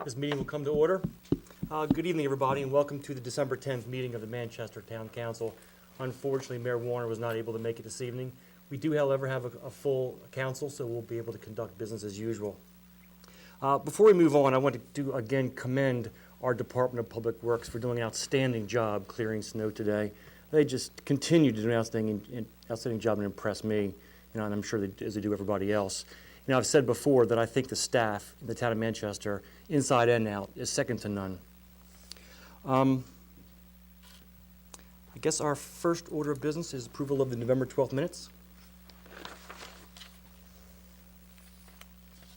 This meeting will come to order. Good evening, everybody, and welcome to the December 10th meeting of the Manchester Town Council. Unfortunately, Mayor Warner was not able to make it this evening. We do, however, have a full council, so we'll be able to conduct business as usual. Before we move on, I want to again commend our Department of Public Works for doing an outstanding job clearing snow today. They just continue to do an outstanding job and impress me, and I'm sure as they do everybody else. I've said before that I think the staff in the town of Manchester, inside and out, is second to none. I guess our first order of business is approval of the November 12th minutes.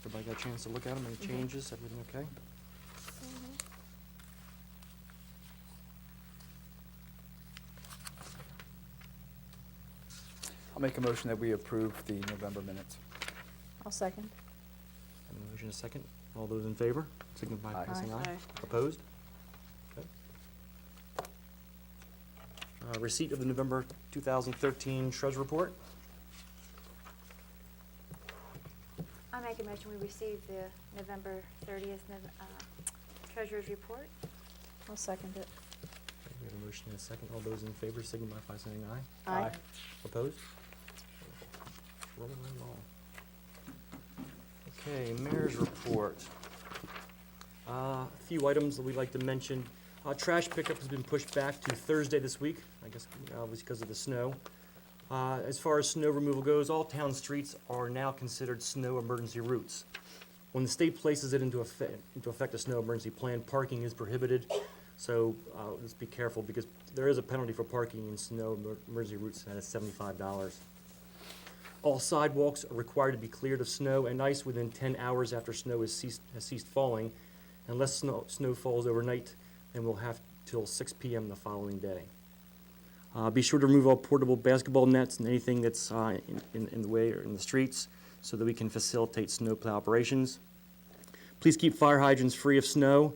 Everybody got a chance to look at them? Any changes? Everything okay? I'll make a motion that we approve the November minutes. I'll second. A motion, a second. All those in favor, signify by Aye. saying aye. Aye. Opposed? Okay. Receipt of the November 2013 Treasury Report. I make a motion we receive the November 30th Treasurer's Report. I'll second it. Okay, we have a motion and a second. All those in favor, signify by saying aye. Aye. Opposed? Rolling along. Okay, Mayor's Report. A few items that we'd like to mention. Trash pickup has been pushed back to Thursday this week, I guess obviously because of the snow. As far as snow removal goes, all town streets are now considered snow emergency routes. When the state places it into effect a snow emergency plan, parking is prohibited. So let's be careful because there is a penalty for parking in snow emergency routes, and that is $75. All sidewalks are required to be cleared of snow and ice within 10 hours after snow has ceased falling. Unless snow falls overnight, then we'll have till 6 p.m. the following day. Be sure to remove all portable basketball nets and anything that's in the way or in the streets so that we can facilitate snowplow operations. Please keep fire hydrants free of snow.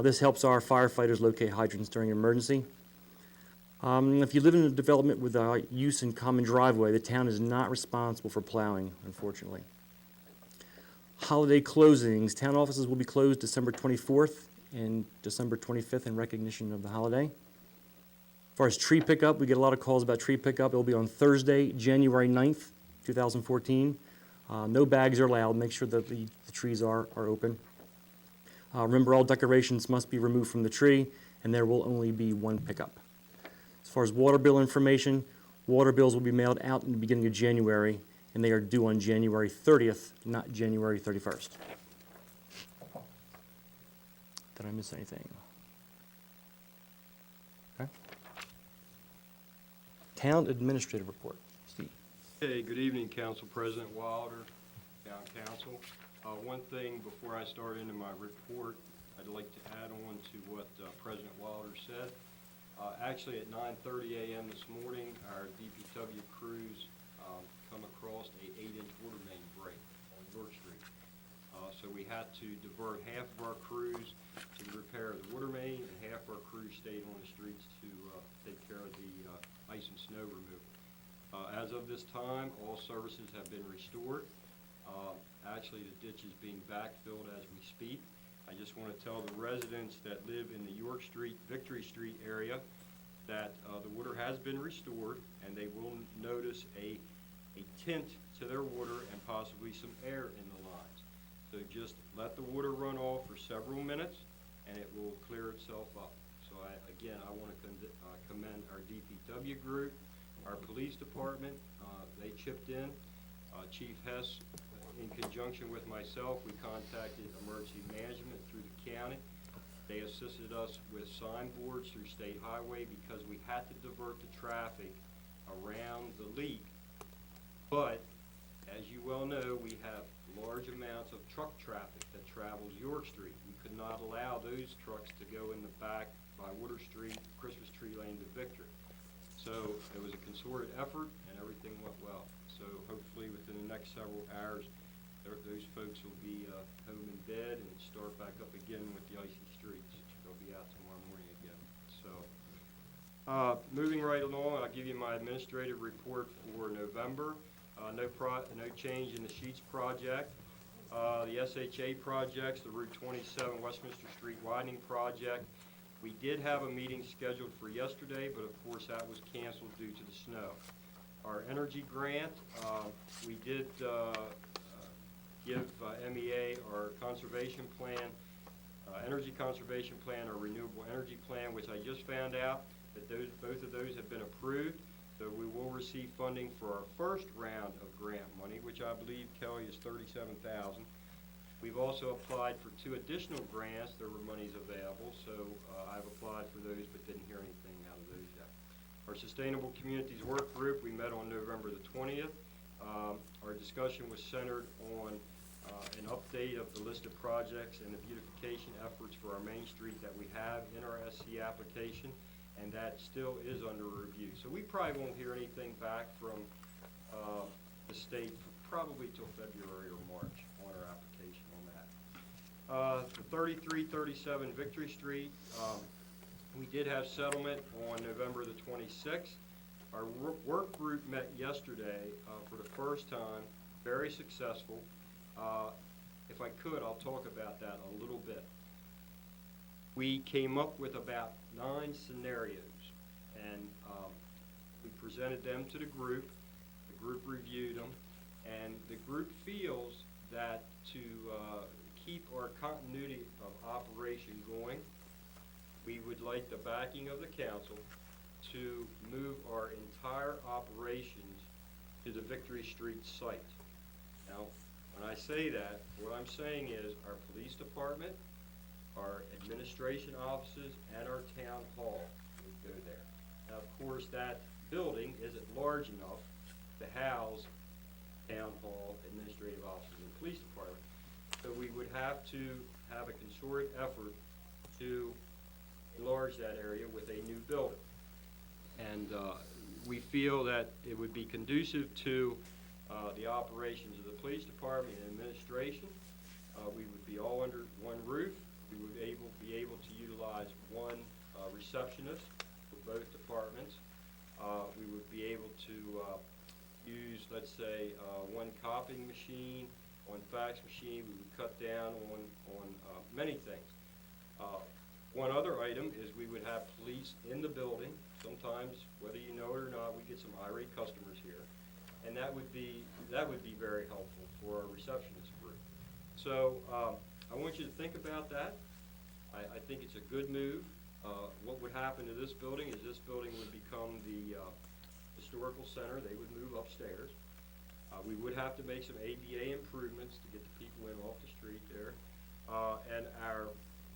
This helps our firefighters locate hydrants during an emergency. If you live in a development with use in common driveway, the town is not responsible for plowing, unfortunately. Holiday closings. Town offices will be closed December 24th and December 25th in recognition of the holiday. As far as tree pickup, we get a lot of calls about tree pickup. It will be on Thursday, January 9th, 2014. No bags are allowed. Make sure that the trees are open. Remember, all decorations must be removed from the tree, and there will only be one pickup. As far as water bill information, water bills will be mailed out in the beginning of January, and they are due on January 30th, not January 31st. Did I miss anything? Okay. Town Administrative Report. Steve. Hey, good evening, Council President Wilder, Town Council. One thing before I start into my report, I'd like to add on to what President Wilder said. Actually, at 9:30 a.m. this morning, our DPW crews come across a 8-inch water main break on York Street. So we had to divert half of our crews to the repair of the water main, and half of our crews stayed on the streets to take care of the ice and snow removal. As of this time, all services have been restored. Actually, the ditch is being backfilled as we speak. I just want to tell the residents that live in the York Street, Victory Street area that the water has been restored, and they will notice a tint to their water and possibly some air in the lines. So just let the water run off for several minutes, and it will clear itself up. So I want to commend our DPW group, our police department. They chipped in. Chief Hess, in conjunction with myself, we contacted emergency management through the county. They assisted us with signboards through State Highway because we had to divert the traffic around the leak. But, as you well know, we have large amounts of truck traffic that travels York Street. We could not allow those trucks to go in the back by Water Street, Christmas Tree Lane to Victory. So it was a concerted effort, and everything went well. So hopefully within the next several hours, those folks will be home in bed and start back up again with the icy streets. They'll be out tomorrow morning again. So moving right along, I'll give you my administrative report for November. No change in the Sheets project. The SHA projects, the Route 27 Westminster Street widening project. We did have a meeting scheduled for yesterday, but of course that was canceled due to the snow. Our energy grant, we did give MEA our conservation plan, energy conservation plan, our renewable energy plan, which I just found out that both of those have been approved. So we will receive funding for our first round of grant money, which I believe, Kelly, is $37,000. We've also applied for 2 additional grants. There were monies available, so I've applied for those but didn't hear anything out of those yet. Our Sustainable Communities Work Group, we met on November the 20th. Our discussion was centered on an update of the list of projects and the beautification efforts for our Main Street that we have in our SC application, and that still is under review. So we probably won't hear anything back from the state probably till February or March on our application on that. The 3337 Victory Street, we did have settlement on November the 26th. Our work group met yesterday for the first time, very successful. If I could, I'll talk about that a little bit. We came up with about 9 scenarios, and we presented them to the group. The group reviewed them, and the group feels that to keep our continuity of operation going, we would like the backing of the council to move our entire operations to the Victory Street site. Now, when I say that, what I'm saying is our police department, our administration offices, and our town hall would go there. Now, of course, that building isn't large enough to house town hall, administrative offices, and police department. So we would have to have a concerted effort to enlarge that area with a new building. And we feel that it would be conducive to the operations of the police department and administration. We would be all under one roof. We would be able to utilize one receptionist for both departments. We would be able to use, let's say, one copying machine, one fax machine. We would cut down on many things. One other item is we would have police in the building. Sometimes, whether you know it or not, we get some irate customers here, and that would be very helpful for our receptionist group. So I want you to think about that. I think it's a good move. What would happen to this building is this building would become the historical center. They would move upstairs. We would have to make some ADA improvements to get the people in off the street there. And our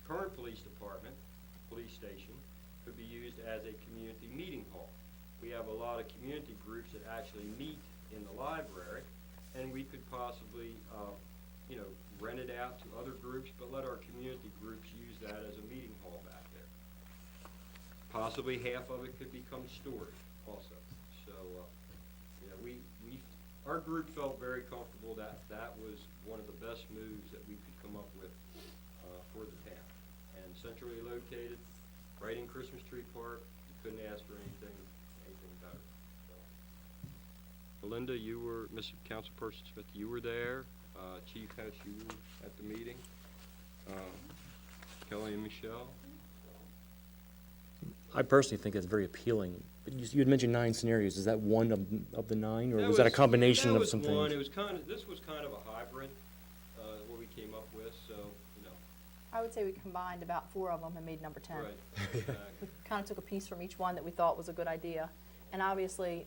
current police department, police station, could be used as a community meeting hall. We have a lot of community groups that actually meet in the library, and we could possibly, rent it out to other groups, but let our community groups use that as a meeting hall back there. Possibly half of it could become storage also. So, our group felt very comfortable that that was one of the best moves that we could come up with for the town. And centrally located, right in Christmas Tree Park, you couldn't ask for anything better. So. Melinda, you were, Mr. Councilperson Smith, you were there. Chief Hess, you were at the meeting. Kelly and Michelle. I personally think that's very appealing. But you had mentioned 9 scenarios. Is that one of the 9, or was that a combination of some That was one. things? This was kind of a hybrid, what we came up with, so, I would say we combined about 4 of them and made number 10. Right, exactly. We kind of took a piece from each one that we thought was a good idea. And obviously,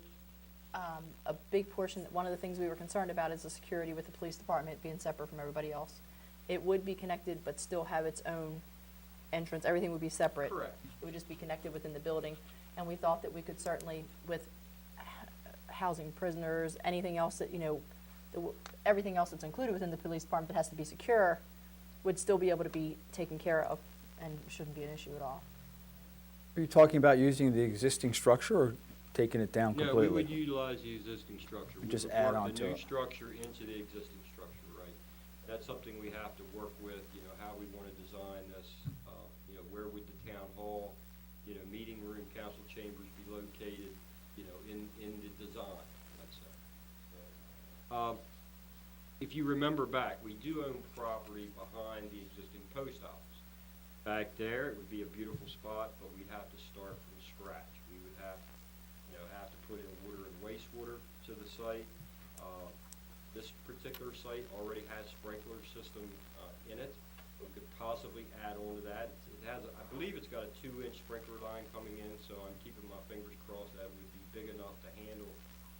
a big portion, one of the things we were concerned about is the security with the police department being separate from everybody else. It would be connected, but still have its own entrance. Everything would be separate. Correct. It would just be connected within the building. And we thought that we could certainly, with housing prisoners, anything else that, everything else that's included within the police department that has to be secure, would still be able to be taken care of and shouldn't be an issue at all. Are you talking about using the existing structure or taking it down No, completely? we would utilize the existing structure. We Just would add work on to the new it. structure into the existing structure, right? That's something we have to work with, how we want to design this, where would the town hall, meeting room, council chambers be located, in the design, let's say. So, if if you remember back, we do own property behind the existing post office. Back there, it would be a beautiful spot, but we'd have to start from scratch. We would have to put in water and wastewater to the site. This particular site already has sprinkler system in it. We could possibly add on to that. It has, I believe it's got a 2-inch sprinkler line coming in, so I'm keeping my fingers crossed that would be big enough to handle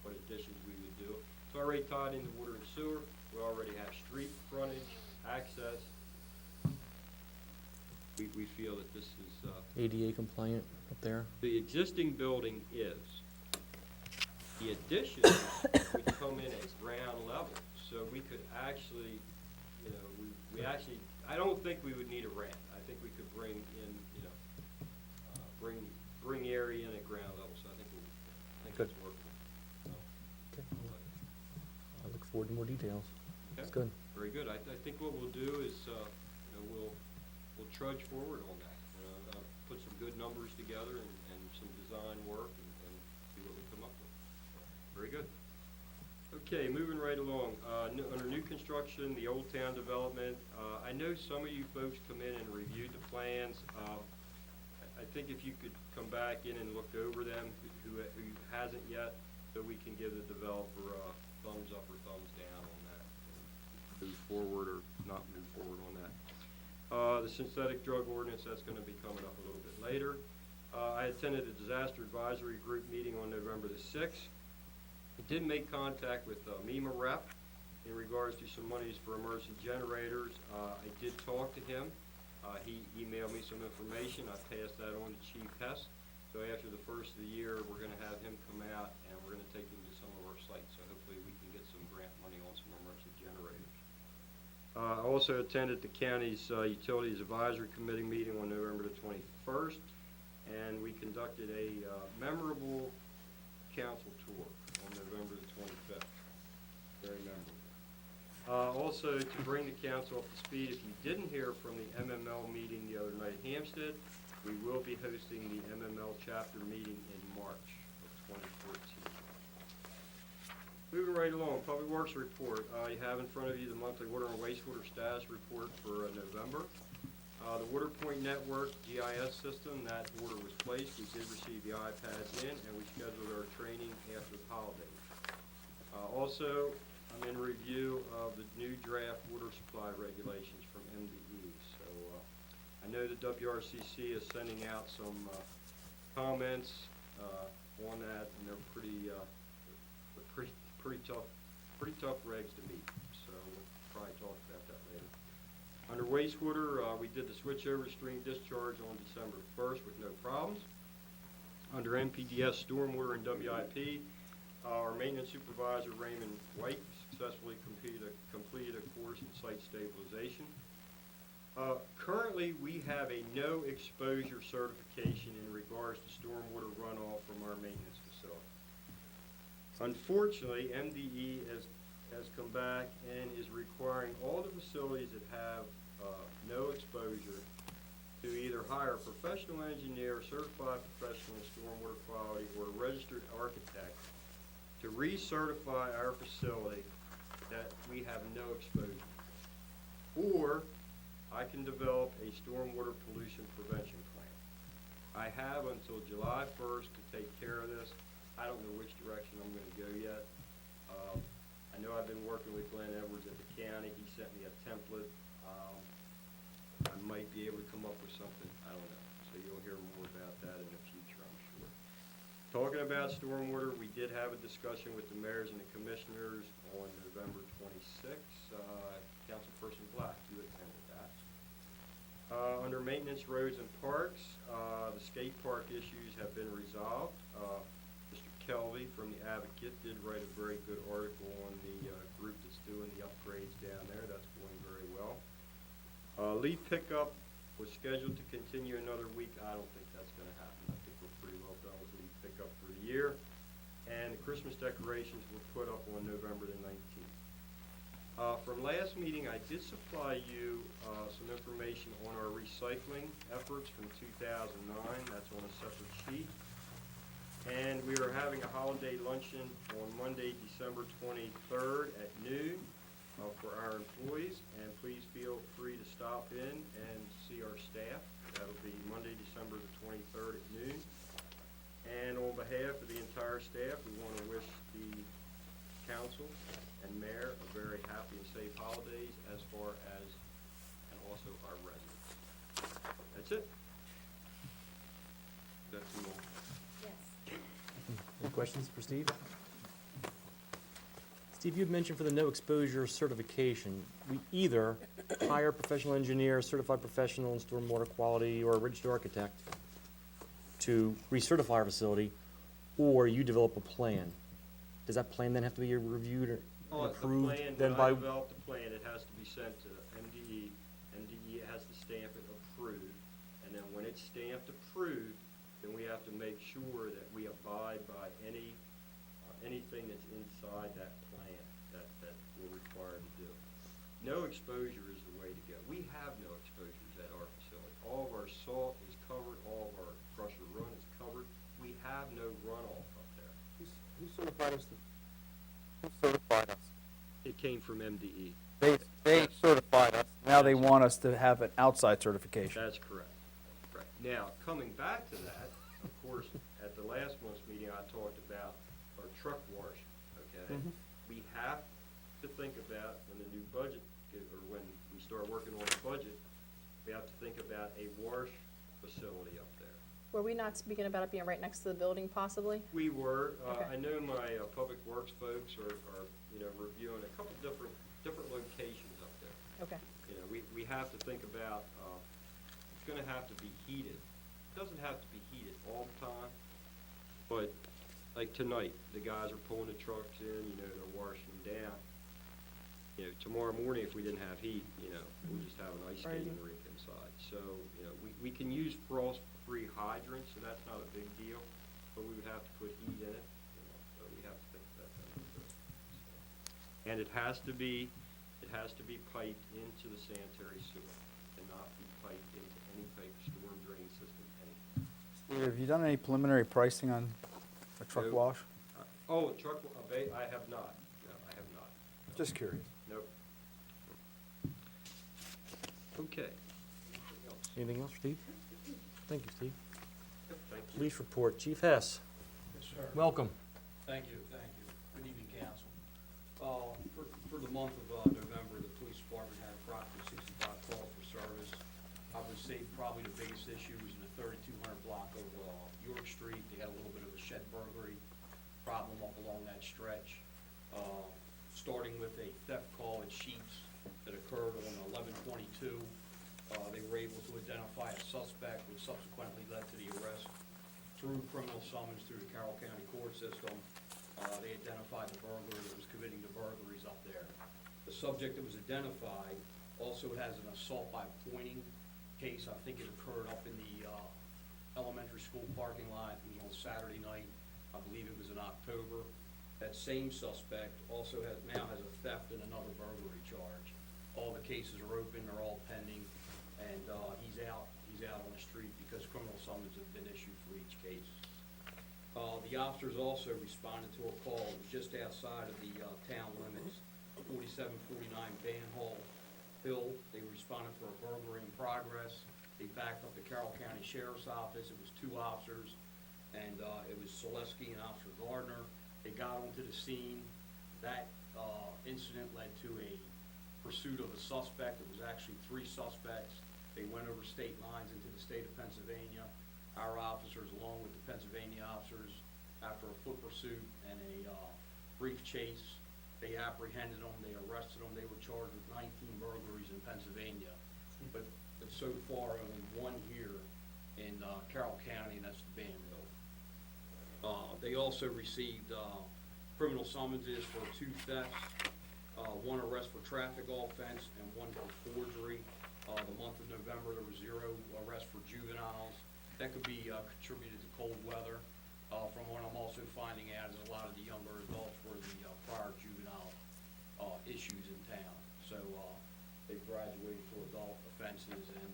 what additions we would do. It's already tied into water and sewer. We already have street frontage, access. We feel that this is, ADA compliant up there? the existing building is. The addition would come in at ground level, so we could actually, we actually, I don't think we would need a ramp. I think we could bring in, bring area in at ground level, so I think Good. it's workable. So, Okay. I look forward to more details. okay. That's good. Very good. I think what we'll do is, we'll trudge forward on that. Put some good numbers together and some design work and see what we come up with. Very good. Okay, moving right along. Under new construction, the Old Town development, I know some of you folks come in and reviewed the plans. I think if you could come back in and look over them, who hasn't yet, so we can give the developer a thumbs up or thumbs down on that, and move forward or not move forward on that. The synthetic drug ordinance, that's gonna be coming up a little bit later. I attended a disaster advisory group meeting on November the 6th. I did make contact with MEMA rep in regards to some monies for emergency generators. I did talk to him. He emailed me some information. I passed that on to Chief Hess. So after the first of the year, we're gonna have him come out and we're gonna take him to some of our sites. So hopefully we can get some grant money on some emergency generators. I also attended the county's Utilities Advisory Committee meeting on November the 21st, and we conducted a memorable council tour on November the 25th. Very memorable. Also, to bring the council up to speed, if you didn't hear from the MML meeting the other night in Hampstead, we will be hosting the MML chapter meeting in March of 2014. Moving right along, Public Works report. You have in front of you the monthly water and wastewater status report for November. The WaterPoint Network GIS system, that order was placed. We did receive the iPads in, and we scheduled our training after the holidays. Also, I'm in review of the new draft water supply regulations from MDE. So I know the WRCC is sending out some comments on that, and they're pretty tough regs to meet. So we'll probably talk about that later. Under wastewater, we did the switchover stream discharge on December 1st with no problems. Under NPDS stormwater and WIP, our maintenance supervisor Raymond White successfully completed a course in site stabilization. Currently, we have a no exposure certification in regards to stormwater runoff from our maintenance facility. Unfortunately, MDE has come back and is requiring all the facilities that have no exposure to either hire a professional engineer, certified professional in stormwater quality, or a registered architect to recertify our facility that we have no exposure. Or I can develop a stormwater pollution prevention plan. I have until July 1st to take care of this. I don't know which direction I'm gonna go yet. I know I've been working with Glenn Edwards at the county. He sent me a template. I might be able to come up with something, I don't know. So you'll hear more about that in the future, I'm sure. Talking about stormwater, we did have a discussion with the mayors and the commissioners on November 26th. Councilperson Black, you attended that. Under maintenance, roads, and parks, the skate park issues have been resolved. Mr. Kelvey from the Advocate did write a very good article on the group that's doing the upgrades down there. That's going very well. Leaf pickup was scheduled to continue another week. I don't think that's gonna happen. I think we're pretty well done with leaf pickup for the year. And the Christmas decorations were put up on November the 19th. From last meeting, I did supply you some information on our recycling efforts from 2009. That's on a separate sheet. And we are having a holiday luncheon on Monday, December 23rd at noon. for our employees, and please feel free to stop in and see our staff. That'll be Monday, December the 23rd at noon. And on behalf of the entire staff, we want to wish the council and mayor a very happy and safe holidays, as far as, and also our residents. That's it. That's all. Yes. Any questions for Steve? Steve, you had mentioned for the no exposure certification, we either hire a professional engineer, certified professional in stormwater quality, or a registered architect to recertify our facility, or you develop a plan. Does that plan then have to be reviewed or Oh, the approved plan, then when by? I develop the plan, it has to be sent to MDE. MDE has to stamp it approved, and then when it's stamped approved, then we have to make sure that we abide by anything that's inside that plan that we're required to do. No exposure is the way to go. We have no exposures at our facility. All of our salt is covered, all of our crusher run is covered. We have no runoff up there. Who certified us? Who certified us? It came from MDE. They certified us. Now they want us to have an outside certification. That's correct. Right. Now, coming back to that, of course, at the last month's meeting, I talked about our truck wash, okay? We have to think about when the new budget, or when we start working on the budget, we have to think about a wash facility up there. Were we not speaking about it being right next to the building possibly? We were, Okay. I know my Public Works folks are, reviewing a couple different locations up there. Okay. You know, we have to think about, it's gonna have to be heated. It doesn't have to be heated all the time, but like tonight, the guys are pulling the trucks in, they're washing them down. Tomorrow morning, if we didn't have heat, we'll just have an ice skating Right. rink inside. So, we can use frost-free hydrants, so that's not a big deal, but we would have to put heat in it, so we have to think about that. And it has to be piped into the sanitary sewer, cannot be piped into any type of storm drain system, any. Steve, have you done any preliminary pricing on a truck No. wash? I have not, no, I have not. No. Just curious. Nope. Okay. Anything else? Anything else for Steve? Thank you, Steve. Yep, thank you. Police report, Chief Hess, Yes, sir. welcome. Thank you. Good evening, council. For the month of November, the police department had approximately 65 calls for service. I would say probably the biggest issue was in the 3200 block of York Street. They had a little bit of a shed burglary problem up along that stretch. Starting with a theft call at Sheets that occurred on 11/22. They were able to identify a suspect, which subsequently led to the arrest through criminal summons through the Carroll County court system. They identified the burglar that was committing the burglaries up there. The subject that was identified also has an assault by pointing case. I think it occurred up in the elementary school parking lot. It was on Saturday night. I believe it was in October. That same suspect also now has a theft and another burglary charge. All the cases are open, they're all pending, and he's out on the street because criminal summons have been issued for each case. The officers also responded to a call, it was just outside of the town limits, 4749 Van Hall Hill. They responded for a burglary in progress. They backed up the Carroll County Sheriff's Office. It was 2 officers, and it was Selesky and Officer Gardner. They got onto the scene. That incident led to a pursuit of a suspect. It was actually 3 suspects. They went over state lines into the state of Pennsylvania. Our officers, along with the Pennsylvania officers, after a foot pursuit and a brief chase, they apprehended them, they arrested them. They were charged with 19 burglaries in Pennsylvania. But so far, only 1 here in Carroll County, and that's the Van Hill. They also received criminal summonses for 2 thefts, 1 arrest for traffic offense, and 1 for forgery. The month of November, there were 0 arrests for juveniles. That could be contributed to cold weather. From what I'm also finding out is a lot of the younger adults were the prior juvenile issues in town. So they've graduated to adult offenses, and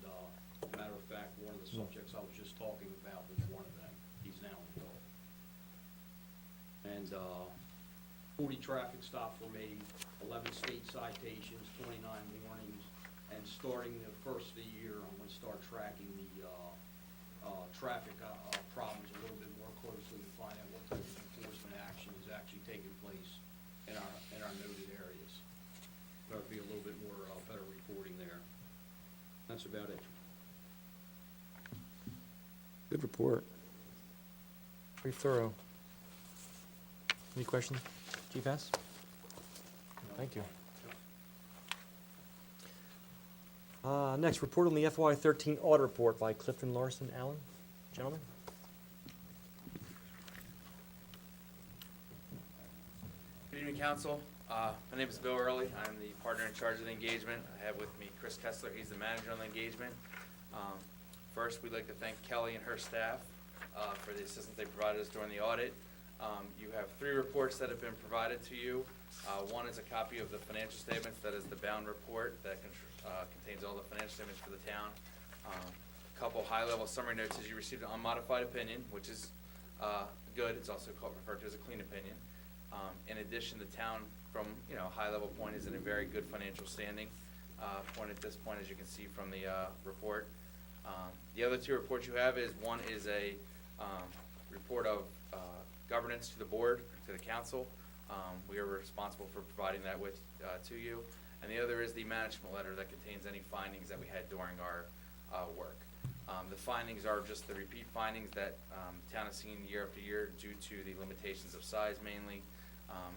matter of fact, one of the subjects I was just talking about was one of them. He's now an adult. And 40 traffic stops were made, 11 state citations, 29 warnings, and starting the first of the year, I'm gonna start tracking the traffic problems a little bit more closely to find out what type of enforcement action is actually taking place in our noted areas. There'll be a little bit more, better reporting there. That's about it. Good report. Pretty thorough. Any questions, Chief Hess? Thank you. Next, report on the FY13 audit report by Clifton Larson. Allen, gentlemen? Good evening, council. My name is Bill Early. I'm the partner in charge of the engagement. I have with me Chris Kessler. He's the manager on the engagement. First, we'd like to thank Kelly and her staff for the assistance they provided us during the audit. You have 3 reports that have been provided to you. One is a copy of the financial statements. That is the bound report that contains all the financial statements for the town. A couple high-level summary notes is you received an unmodified opinion, which is good. It's also referred to as a clean opinion. In addition, the town, from a high-level point, is in a very good financial standing point at this point, as you can see from the report. The other 2 reports you have is, one is a report of governance to the board, to the council. We are responsible for providing that to you. And the other is the management letter that contains any findings that we had during our work. The findings are just the repeat findings that the town has seen year after year due to the limitations of size mainly,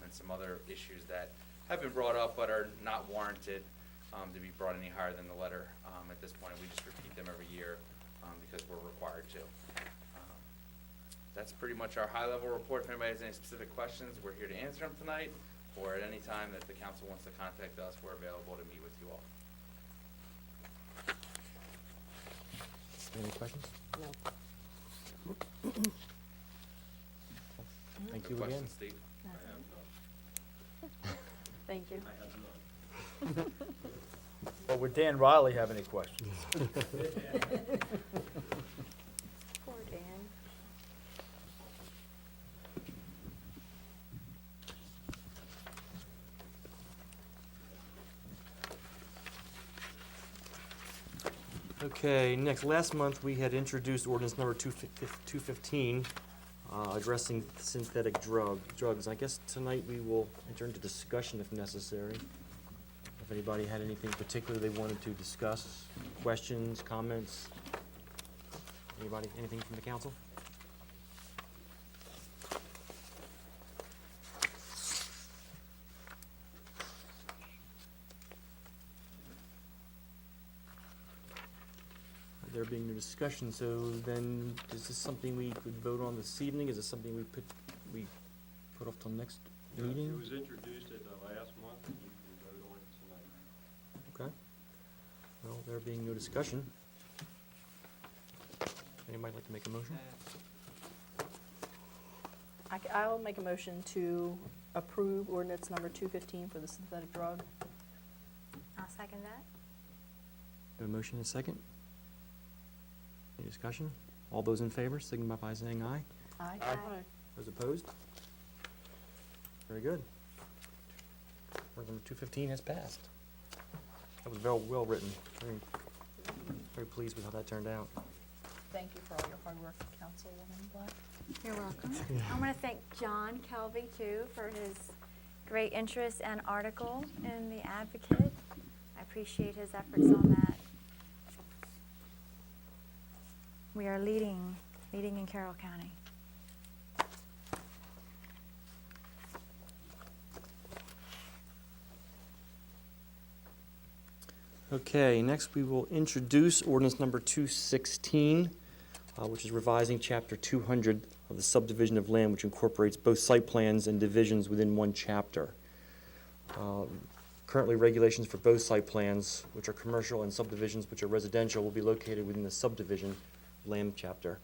and some other issues that have been brought up but are not warranted to be brought any higher than the letter at this point. We just repeat them every year because we're required to. That's pretty much our high-level report. If anybody has any specific questions, we're here to answer them tonight, or at any time that the council wants to contact us, we're available to meet with you all. Any questions? No. Thank No you again. questions, Steve? I have none. Thank you. I have none. Well, would Dan Riley have any questions? Poor Dan. Okay, next, last month, we had introduced ordinance number 215, addressing synthetic drugs. I guess tonight we will enter into discussion if necessary. If anybody had anything particular they wanted to discuss, questions, comments? Anybody, anything from the council? There being no discussion, so then, is this something we could vote on this evening? Is this something we put off till next It meeting? was introduced at the last month, and you can vote on it tonight. Okay. Well, there being no discussion. Anybody like to make a motion? I'll make a motion to approve ordinance number 215 for the synthetic drug. I'll second that. Have a motion and a second? Any discussion? All those in favor, signify by saying aye. Aye. Aye. Those opposed? Very good. Ordinance number 215 has passed. That was well written. Very pleased with how that turned out. Thank you for all your hard work, Councilwoman Black. You're welcome. I want to thank John Kelvey, too, for his great interest and article in the Advocate. I appreciate his efforts on that. We are leading in Carroll County. Okay, next we will introduce ordinance number 216, which is revising chapter 200 of the subdivision of land, which incorporates both site plans and divisions within one chapter. Currently, regulations for both site plans, which are commercial, and subdivisions, which are residential, will be located within the subdivision land chapter.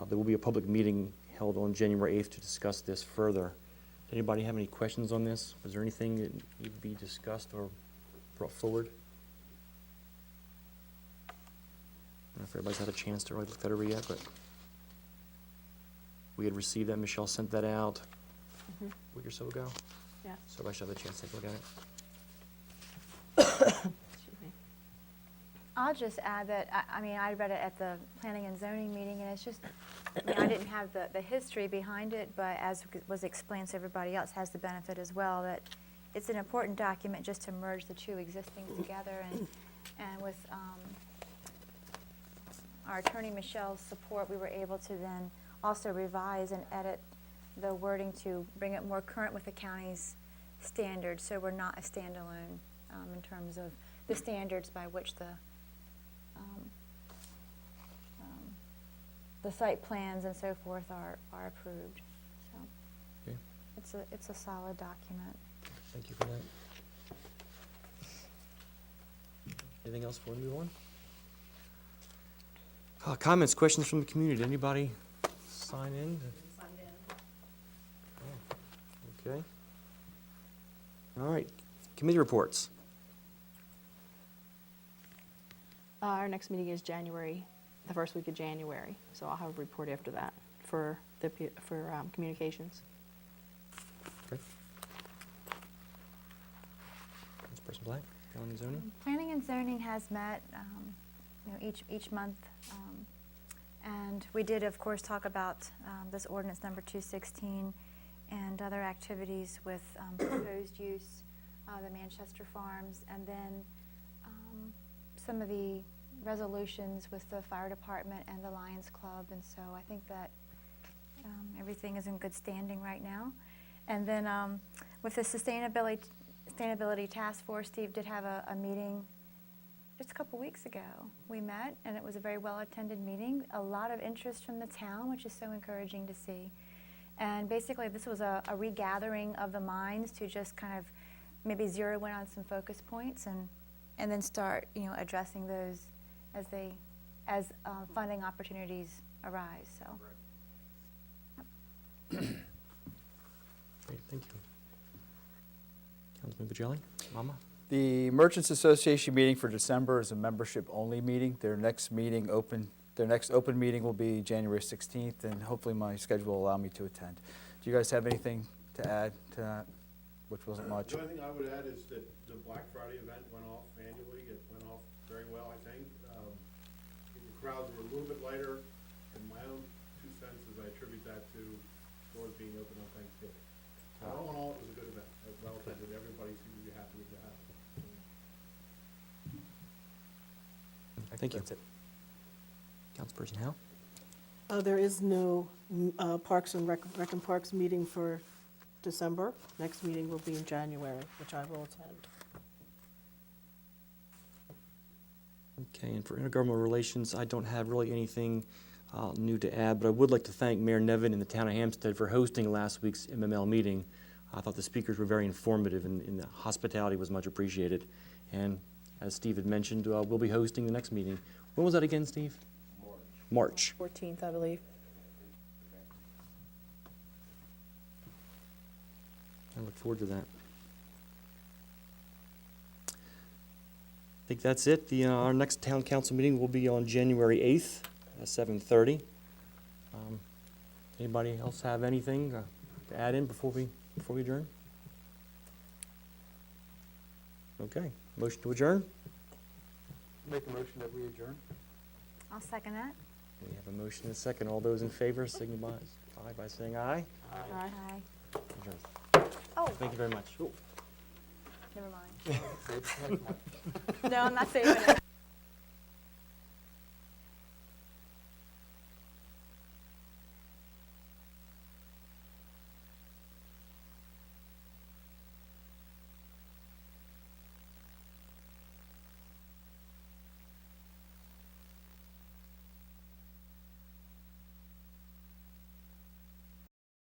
There will be a public meeting held on January 8th to discuss this further. Does anybody have any questions on this? Was there anything that need to be discussed or brought forward? I don't know if everybody's had a chance to really look that over yet, but we had received that. Michelle sent that out. a week or so ago. Yeah. So I should have a chance to take a look at it. Excuse me. I'll just add that, I mean, I read it at the planning and zoning meeting, and it's just, I mean, I didn't have the history behind it, but as was explained, so everybody else has the benefit as well, that it's an important document just to merge the two existing together, and with our attorney Michelle's support, we were able to then also revise and edit the wording to bring it more current with the county's standards, so we're not a standalone in terms of the standards by which the site plans and so forth are approved. So Okay. it's a solid document. Thank you for that. Anything else before we move on? Comments, questions from the community? Anybody sign in? Oh, okay. All right. Committee reports. Our next meeting is the first week of January, so I'll have a report after that for communications. Okay. Councilperson Black, Planning and Zoning. Planning and zoning has met, each month, and we did, of course, talk about this ordinance number 216 and other activities with proposed use, the Manchester Farms, and then some of the resolutions with the fire department and the Lions Club, and so I think that everything is in good standing right now. And then with the Sustainability Task Force, Steve did have a meeting just a couple weeks ago. We met, and it was a very well-attended meeting. A lot of interest from the town, which is so encouraging to see. And basically, this was a regathering of the minds to just kind of maybe zero in on some focus points and then start, addressing those as funding opportunities arise. So. Great, thank you. Councilman Pacelli, Mama? The Merchants Association meeting for December is a membership-only meeting. Their next open meeting will be January 16th, and hopefully my schedule will allow me to attend. Do you guys have anything to add to that, which wasn't much? The only thing I would add is that the Black Friday event went off annually. It went off very well, I think. The crowds were a little bit lighter, and my own 2 cents is I attribute that to stores being open on Thanksgiving. All in all, it was a good event. Well attended. Everybody seemed to be happy with the happen. Thank you. That's it. Councilperson Howe? There is no Parks and Rec and Parks meeting for December. Next meeting will be in January, which I will attend. Okay, and for intergovernmental relations, I don't have really anything new to add, but I would like to thank Mayor Nevin and the town of Hampstead for hosting last week's MML meeting. I thought the speakers were very informative, and the hospitality was much appreciated. And as Steve had mentioned, we'll be hosting the next meeting. When was that again, Steve? March. 14th, I believe. I look forward to that. I think that's it. Our next town council meeting will be on January 8th at 7:30. Anybody else have anything to add in before we adjourn? Okay, motion to adjourn? Make a motion that we adjourn. I'll second that. We have a motion and a second. All those in favor signify by saying aye. Aye. Aye. Adjourn. Oh, Thank you very much. never mind. No, I'm not saving it.